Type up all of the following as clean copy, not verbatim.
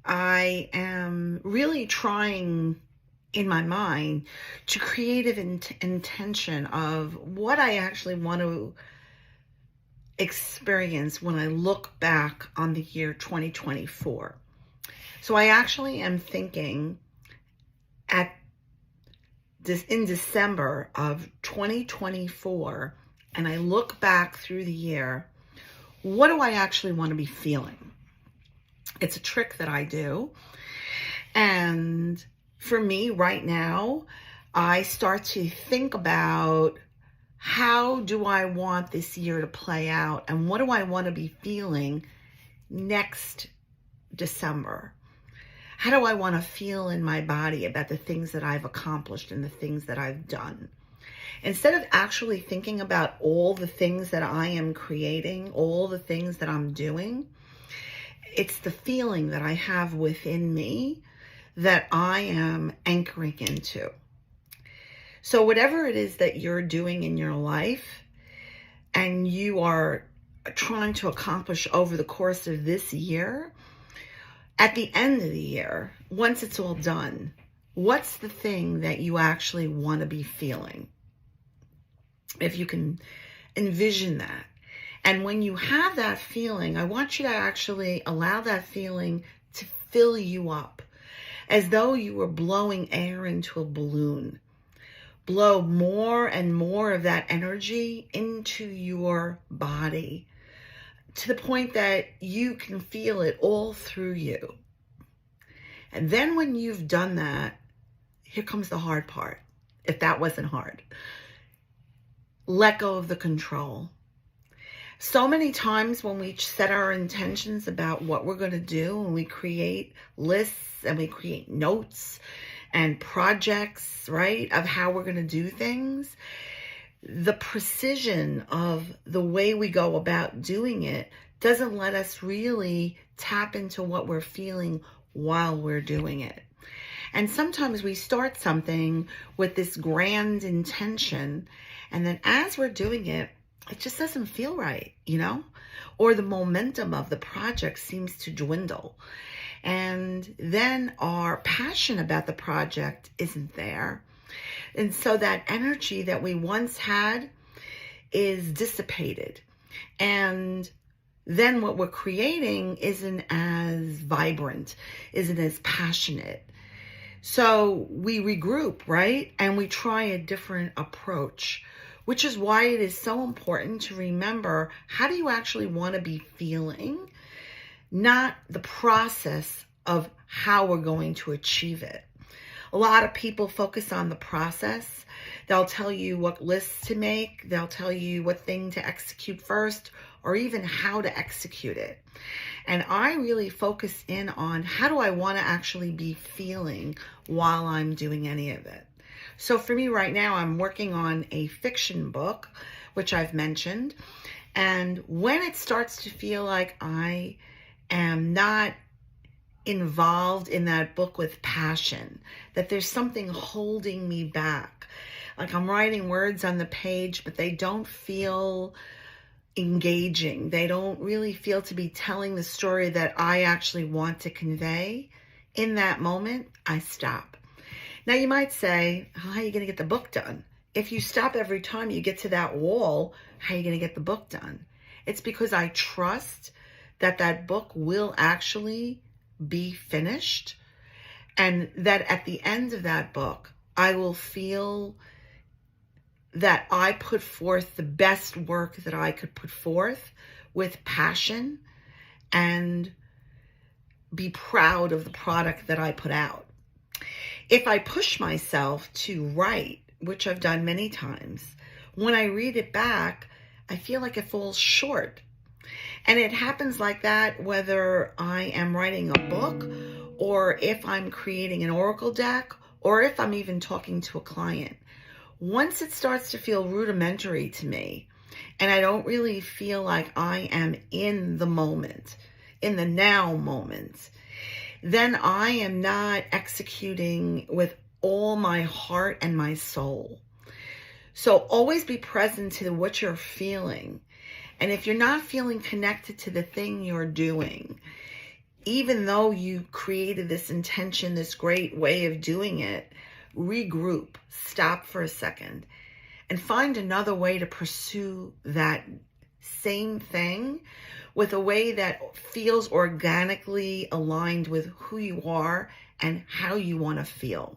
I am really trying in my mind to create an intention of what I actually want to experience when I look back on the year 2024. So I actually am thinking at this in December of 2024, and I look back through the year, what do I actually want to be feeling? It's a trick that I do. And for me right now, I start to think about how do I want this year to play out and what do I want to be feeling next December? How do I want to feel in my body about the things that I've accomplished and the things that I've done? Instead of actually thinking about all the things that I am creating, all the things that I'm doing, it's the feeling that I have within me that I am anchoring into. So whatever it is that you're doing in your life and you are trying to accomplish over the course of this year, at the end of the year, once it's all done, what's the thing that you actually want to be feeling? If you can envision that. And when you have that feeling, I want you to actually allow that feeling to fill you up as though you were blowing air into a balloon. Blow more and more of that energy into your body to the point that you can feel it all through you. And then when you've done that, here comes the hard part, if that wasn't hard. Let go of the control. So many times when we set our intentions about what we're going to do and we create lists and we create notes and projects, right, of how we're going to do things, the precision of the way we go about doing it doesn't let us really tap into what we're feeling while we're doing it. And sometimes we start something with this grand intention, and then as we're doing it, it just doesn't feel right, or the momentum of the project seems to dwindle. And then our passion about the project isn't there. And so that energy that we once had is dissipated. And then what we're creating isn't as vibrant, isn't as passionate. So we regroup, right? And we try a different approach, which is why it is so important to remember, how do you actually want to be feeling? Not the process of how we're going to achieve it. A lot of people focus on the process. They'll tell you what lists to make. They'll tell you what thing to execute first, or even how to execute it. And I really focus in on, how do I want to actually be feeling while I'm doing any of it? So for me right now, I'm working on a fiction book, which I've mentioned. And when it starts to feel like I am not involved in that book with passion, that there's something holding me back, like I'm writing words on the page, but they don't feel engaging. They don't really feel to be telling the story that I actually want to convey. In that moment, I stop. Now you might say, how are you going to get the book done? If you stop every time you get to that wall, how are you going to get the book done? It's because I trust that that book will actually be finished, and that at the end of that book, I will feel that I put forth the best work that I could put forth with passion and be proud of the product that I put out. If I push myself to write, which I've done many times, when I read it back, I feel like it falls short. And it happens like that whether I am writing a book, or if I'm creating an oracle deck, or if I'm even talking to a client. Once it starts to feel rudimentary to me, and I don't really feel like I am in the moment, in the now moment, then I am not executing with all my heart and my soul. So always be present to what you're feeling. And if you're not feeling connected to the thing you're doing, even though you created this intention, this great way of doing it, regroup, stop for a second, and find another way to pursue that same thing with a way that feels organically aligned with who you are and how you want to feel.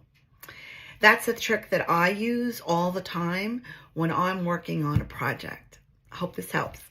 That's a trick that I use all the time when I'm working on a project. I hope this helps.